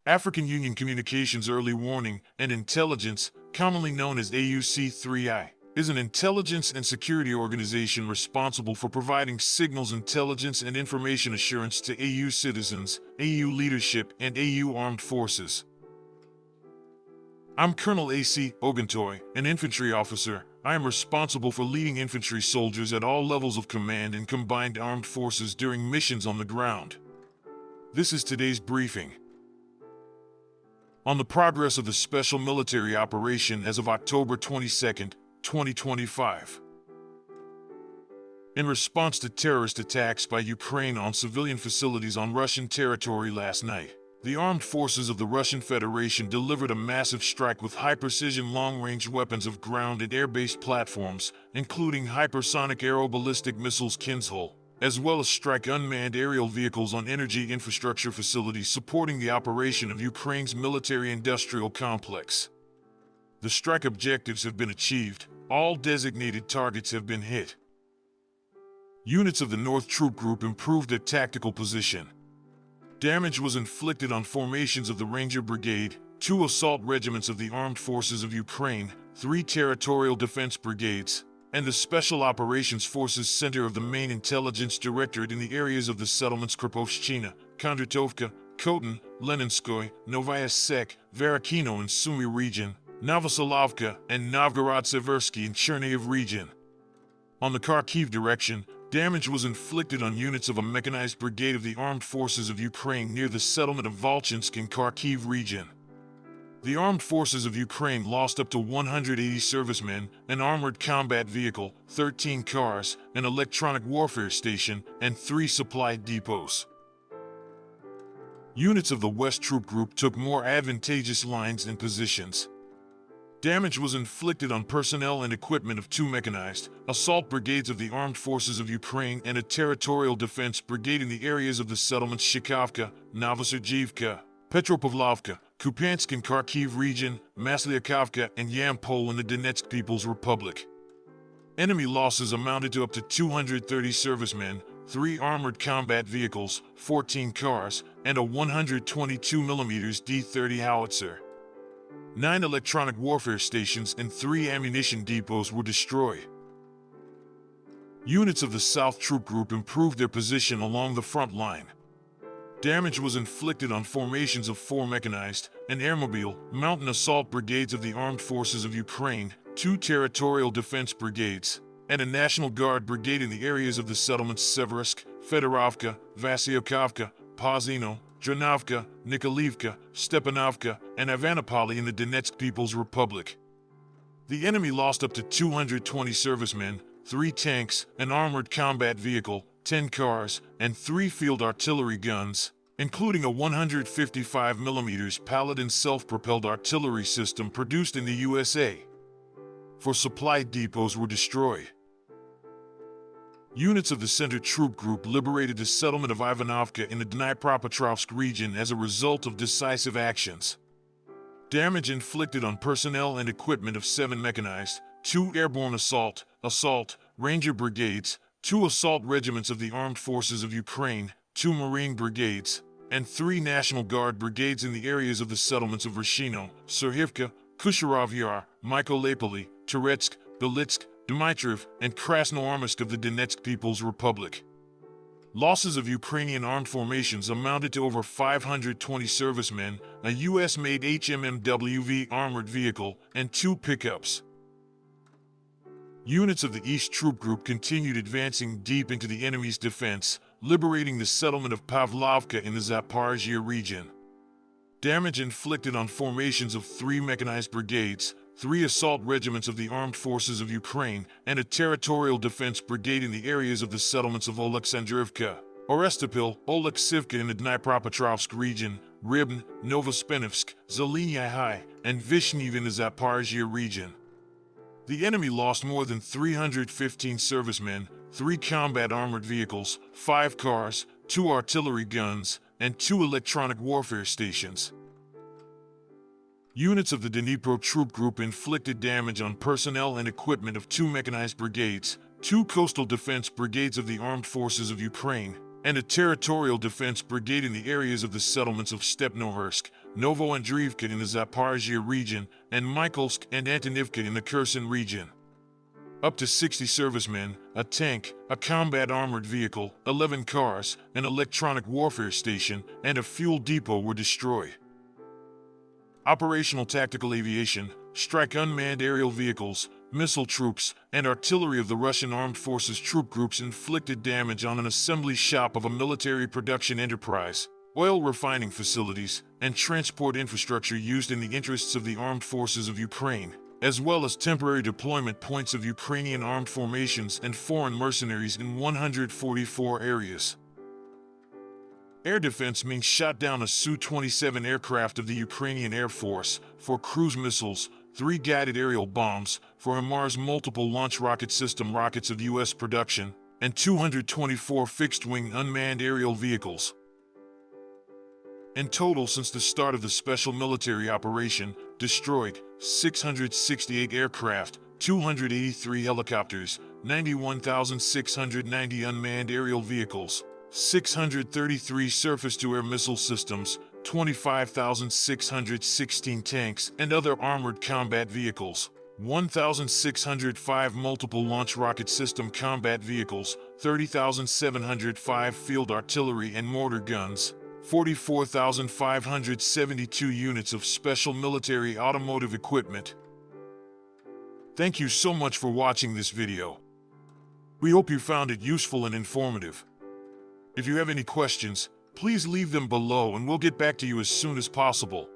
African Union Communications Early Warning and Intelligence, commonly known as AUC3I, is an intelligence and security organization responsible for providing signals intelligence and information assurance to AU citizens, AU leadership, and AU armed forces. I'm Colonel A.C. Oguntoye, an infantry officer. I am responsible for leading infantry soldiers at all levels of command in combined armed forces during missions on the ground. This is today's briefing. On the progress of the special military operation as of October 22, 2025. In response to terrorist attacks by Ukraine on civilian facilities on Russian territory last night, the armed forces of the Russian Federation delivered a massive strike with high-precision long-range weapons of ground and air-based platforms, including hypersonic aeroballistic missiles Kinzhal, as well as strike unmanned aerial vehicles on energy infrastructure facilities supporting the operation of Ukraine's military-industrial complex. The strike objectives have been achieved. All designated targets have been hit. Units of the North Troop Group improved their tactical position. Damage was inflicted on formations of the Ranger Brigade, 2 assault regiments of the Armed Forces of Ukraine, 3 territorial defense brigades, and the Special Operations Forces Center of the Main Intelligence Directorate in the areas of the settlements Kropotshchina, Kondratovka, Khotin, Leninskoye, Novaya Sek, Varakino and Sumy region, Novosolovka, and Novgorod-Seversky in Chernihiv region. On the Kharkiv direction, damage was inflicted on units of a mechanized brigade of the Armed Forces of Ukraine near the settlement of Volchansk in Kharkiv region. The Armed Forces of Ukraine lost up to 180 servicemen, an armored combat vehicle, 13 cars, an electronic warfare station, and 3 supply depots. Units of the West Troop Group took more advantageous lines and positions. Damage was inflicted on personnel and equipment of 2 mechanized assault brigades of the Armed Forces of Ukraine and a territorial defense brigade in the areas of the settlements Shikhavka, Novosergivka, Petropavlovka, Kupiansk and Kharkiv region, Maslyakhovka, and Yampol in the Donetsk People's Republic. Enemy losses amounted to up to 230 servicemen, 3 armored combat vehicles, 14 cars, and a 122mm D-30 howitzer. 9 electronic warfare stations and 3 ammunition depots were destroyed. Units of the South Troop Group improved their position along the front line. Damage was inflicted on formations of 4 mechanized, an airmobile, mountain assault brigades of the Armed Forces of Ukraine, 2 territorial defense brigades, and a National Guard brigade in the areas of the settlements Severovsk, Fedorovka, Vasyokhovka, Pozino, Dranovka, Nikolaevka, Stepanovka, and Ivanopoli in the Donetsk People's Republic. The enemy lost up to 220 servicemen, 3 tanks, an armored combat vehicle, 10 cars, and 3 field artillery guns, including a 155mm Paladin self-propelled artillery system produced in the USA. 4 supply depots were destroyed. Units of the Center Troop Group liberated the settlement of Ivanovka in the Dnipropetrovsk region as a result of decisive actions. Damage inflicted on personnel and equipment of 7 mechanized, 2 airborne assault, Ranger brigades, 2 assault regiments of the Armed Forces of Ukraine, 2 Marine brigades, and 3 National Guard brigades in the areas of the settlements of Rashino, Serhivka, Kusharov Yar, Mykolaipoly, Toretsk, Belitsk, Dmitrov, and Krasnoarmeysk of the Donetsk People's Republic. Losses of Ukrainian armed formations amounted to over 520 servicemen, a U.S.-made HMMWV armored vehicle, and 2 pickups. Units of the East Troop Group continued advancing deep into the enemy's defense, liberating the settlement of Pavlovka in the Zaporizhzhia region. Damage inflicted on formations of 3 mechanized brigades, 3 assault regiments of the Armed Forces of Ukraine, and a territorial defense brigade in the areas of the settlements of Oleksandrivka, Orestopil, Oleksivka in the Dnipropetrovsk region, Ribn, Novospenivsk, Zeleny High, and Vishnev in the Zaporizhzhia region. The enemy lost more than 315 servicemen, 3 combat armored vehicles, 5 cars, 2 artillery guns, and 2 electronic warfare stations. Units of the Dnipro Troop Group inflicted damage on personnel and equipment of 2 mechanized brigades, 2 coastal defense brigades of the Armed Forces of Ukraine, and a territorial defense brigade in the areas of the settlements of Stepnohursk, Novoandreevka in the Zaporizhia region, and Mykolsk and Antonivka in the Kherson region. Up to 60 servicemen, a tank, a combat armored vehicle, 11 cars, an electronic warfare station, and a fuel depot were destroyed. Operational tactical aviation, strike unmanned aerial vehicles, missile troops, and artillery of the Russian armed forces troop groups inflicted damage on an assembly shop of a military production enterprise, oil refining facilities, and transport infrastructure used in the interests of the armed forces of Ukraine, as well as temporary deployment points of Ukrainian armed formations and foreign mercenaries in 144 areas. Air defense means shot down a Su-27 aircraft of the Ukrainian Air Force for cruise missiles, 3 guided aerial bombs for HIMARS multiple launch rocket system rockets of U.S. production, and 224 fixed-wing unmanned aerial vehicles. In total, since the start of the special military operation, destroyed 668 aircraft, 283 helicopters, 91,690 unmanned aerial vehicles, 633 surface-to-air missile systems, 25,616 tanks and other armored combat vehicles, 1,605 multiple launch rocket system combat vehicles, 30,705 field artillery and mortar guns, 44,572 units of special military automotive equipment. Thank you so much for watching this video. We hope you found it useful and informative. If you have any questions, please leave them below and we'll get back to you as soon as possible.